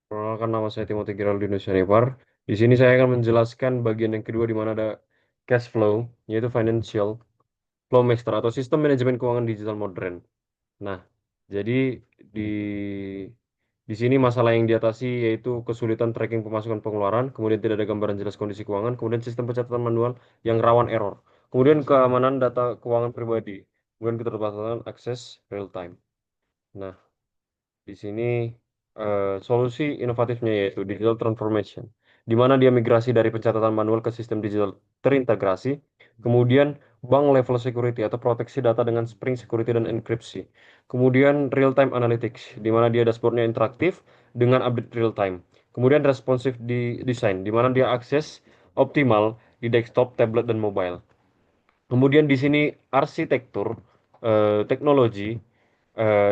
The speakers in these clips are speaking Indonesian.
Perkenalkan, nama saya Timothy Giraldino Sianipar. Di sini saya akan menjelaskan bagian yang kedua di mana ada cash flow, yaitu financial flow master atau sistem manajemen keuangan digital modern. Nah, jadi di di sini masalah yang diatasi yaitu kesulitan tracking pemasukan pengeluaran, kemudian tidak ada gambaran jelas kondisi keuangan, kemudian sistem pencatatan manual yang rawan error, kemudian keamanan data keuangan pribadi, kemudian keterbatasan akses real time. Nah, di sini solusi inovatifnya yaitu digital transformation, di mana dia migrasi dari pencatatan manual ke sistem digital terintegrasi, kemudian bank level security atau proteksi data dengan Spring Security dan enkripsi, kemudian real time analytics, di mana dia dashboardnya interaktif dengan update real time, kemudian responsive di design, di mana dia akses optimal di desktop, tablet, dan mobile. Kemudian di sini arsitektur teknologi,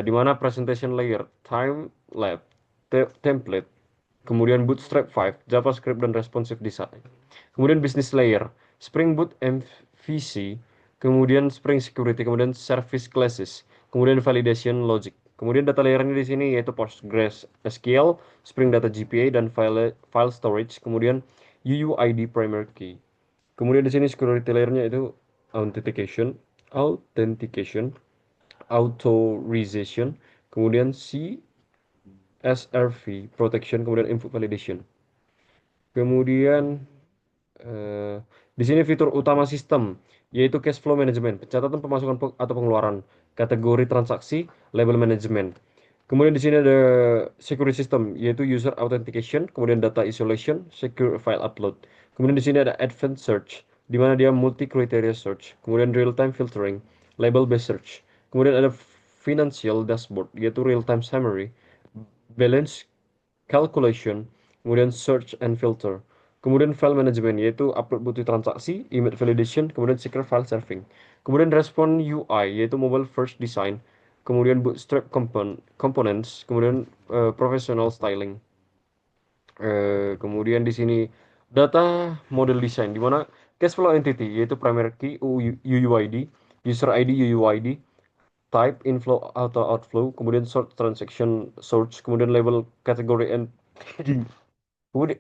di mana presentation layer, time lab, template, kemudian Bootstrap 5, JavaScript dan responsive design. Kemudian business layer, Spring Boot MVC, kemudian Spring Security, kemudian service classes, kemudian validation logic. Kemudian data layernya di sini yaitu PostgreSQL, Spring Data GPA dan file storage, kemudian UUID primary key. Kemudian di sini security layer-nya itu authentication, authentication, authorization, kemudian CSRV, protection, kemudian input validation. Kemudian eh, di sini fitur utama sistem yaitu cash flow management, pencatatan pemasukan atau pengeluaran, kategori transaksi, label management. Kemudian di sini ada security system yaitu user authentication, kemudian data isolation, secure file upload. Kemudian di sini ada advanced search di mana dia multi criteria search, kemudian real time filtering, label based search. Kemudian ada financial dashboard yaitu real time summary, balance calculation, kemudian search and filter. Kemudian file management yaitu upload bukti transaksi, image validation, kemudian secure file serving. Kemudian respon UI yaitu mobile first design, kemudian bootstrap components, kemudian professional styling. Kemudian di sini data model design di mana cash flow entity yaitu primary key UUID, user ID UUID, type inflow atau outflow, kemudian sort transaction source, kemudian label category and kemudian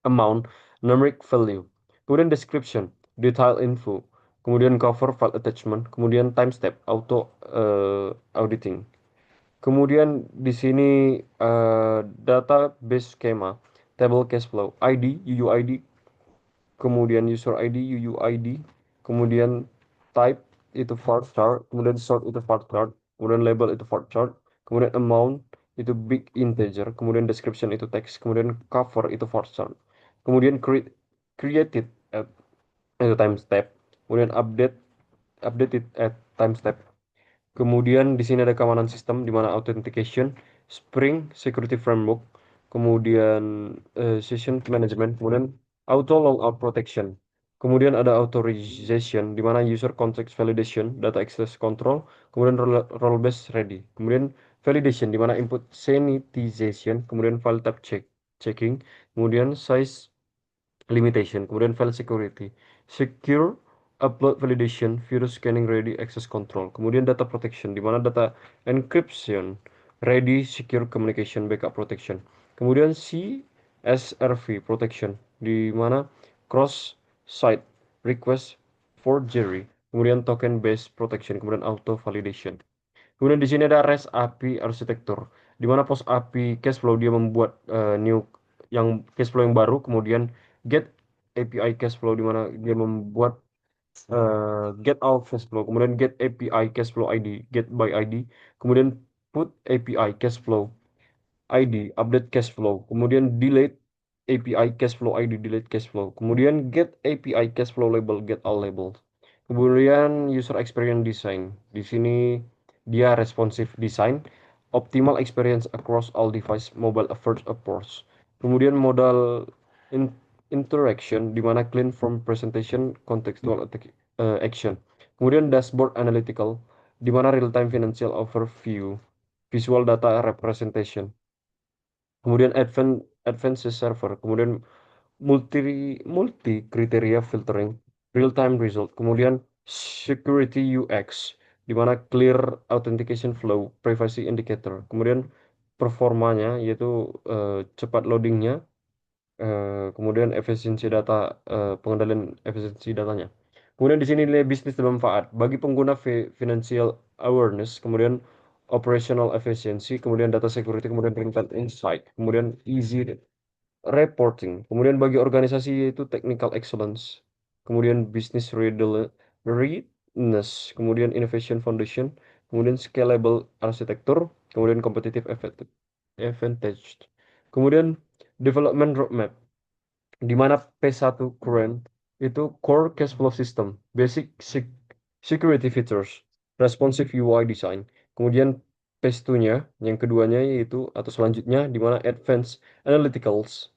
amount, numeric value, kemudian description, detail info, kemudian cover file attachment, kemudian timestamp auto auditing. Kemudian di sini database schema, table cash flow, ID, UUID, kemudian user ID, UUID, kemudian type itu var chart, kemudian sort itu var chart, kemudian label itu var chart, kemudian amount itu big integer, kemudian description itu text, kemudian cover itu var chart, kemudian created at itu time step, kemudian updated at time step. Kemudian di sini ada keamanan sistem di mana authentication, Spring Security Framework, kemudian session management, kemudian auto logout protection. Kemudian ada authorization di mana user context validation, data access control, kemudian role based ready. Kemudian validation di mana input sanitization, kemudian file type checking, kemudian size limitation, kemudian file security, secure upload validation, virus scanning ready, access control, kemudian data protection, di mana data encryption, ready, secure communication, backup protection, kemudian CSRV protection, di mana cross site request forgery, kemudian token based protection, kemudian auto validation. Kemudian di sini ada REST API arsitektur, di mana POS API Cashflow dia membuat new yang Cashflow yang baru, kemudian Get API Cashflow di mana dia membuat Get All Cashflow, kemudian Get API Cashflow ID, Get by ID, kemudian Put API Cashflow ID, Update Cashflow, kemudian Delete API Cashflow ID, Delete Cashflow, kemudian Get API Cashflow Label, Get All Labels. Kemudian user experience design. Di sini dia responsive design, optimal experience across all device, mobile first approach. Kemudian modal in- interaction di mana clean from presentation, contextual action. Kemudian dashboard analytical di mana real time financial overview, visual data representation. Kemudian advanced server, kemudian multi multi kriteria filtering, real time result, kemudian security UX di mana clear authentication flow, privacy indicator, kemudian performanya, yaitu cepat loadingnya, kemudian efisiensi data, pengendalian efisiensi datanya. Kemudian di sini nilai bisnis dan manfaat bagi pengguna financial awareness, kemudian operational efficiency, kemudian data security, kemudian real-time insight, kemudian easy reporting, kemudian bagi organisasi yaitu technical excellence, kemudian business readiness, kemudian innovation foundation, kemudian scalable arsitektur, kemudian competitive advantage, kemudian development roadmap, di mana P1 current itu core cash flow system, basic security features, responsive UI design. Kemudian phase 2-nya, yang keduanya yaitu atau selanjutnya di mana advanced analyticals,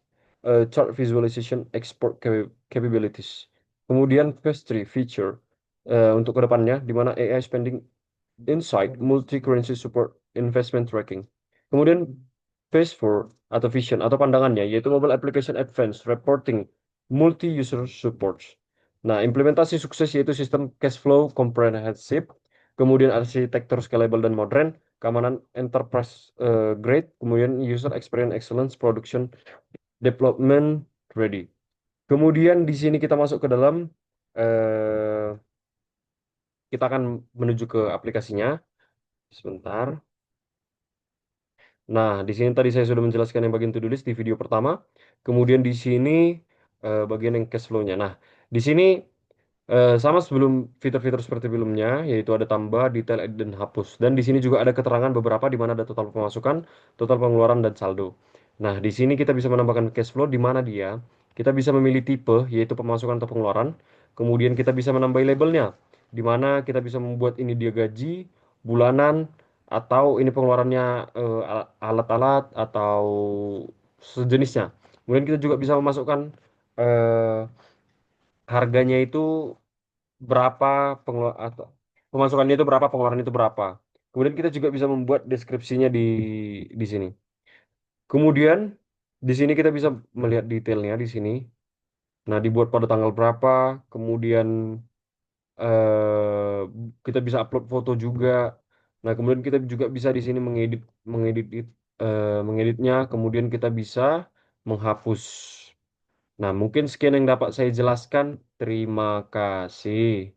chart visualization, export capabilities. Kemudian phase 3 feature, untuk kedepannya di mana AI spending insight, multi-currency support, investment tracking. Kemudian phase 4 atau vision atau pandangannya yaitu mobile application advanced reporting, multi-user supports. Nah, implementasi sukses yaitu sistem cash flow comprehensive, kemudian arsitektur scalable dan modern, keamanan enterprise grade, kemudian user experience excellence, production development ready. Kemudian di sini kita masuk ke dalam, eh, kita akan menuju ke aplikasinya. Sebentar. Nah, di sini tadi saya sudah menjelaskan yang bagian to-do list di video pertama. Kemudian di sini bagian yang cash flow-nya. Nah, di sini sama sebelum fitur-fitur seperti sebelumnya, yaitu ada tambah, detail, edit, dan hapus. Dan di sini juga ada keterangan beberapa di mana ada total pemasukan, total pengeluaran, dan saldo. Nah, di sini kita bisa menambahkan cash flow di mana kita bisa memilih tipe, yaitu pemasukan atau pengeluaran. Kemudian kita bisa menambah labelnya, di mana kita bisa membuat ini dia gaji, bulanan, atau ini pengeluarannya alat-alat atau sejenisnya. Kemudian kita juga bisa memasukkan eh, harganya itu berapa, atau pemasukannya itu berapa, pengeluaran itu berapa. Kemudian kita juga bisa membuat deskripsinya di sini. Kemudian di sini kita bisa melihat detailnya di sini. Nah, dibuat pada tanggal berapa, kemudian eh, kita bisa upload foto juga. Nah, kemudian kita juga bisa di sini mengeditnya, kemudian kita bisa menghapus. Nah, mungkin sekian yang dapat saya jelaskan. Terima kasih.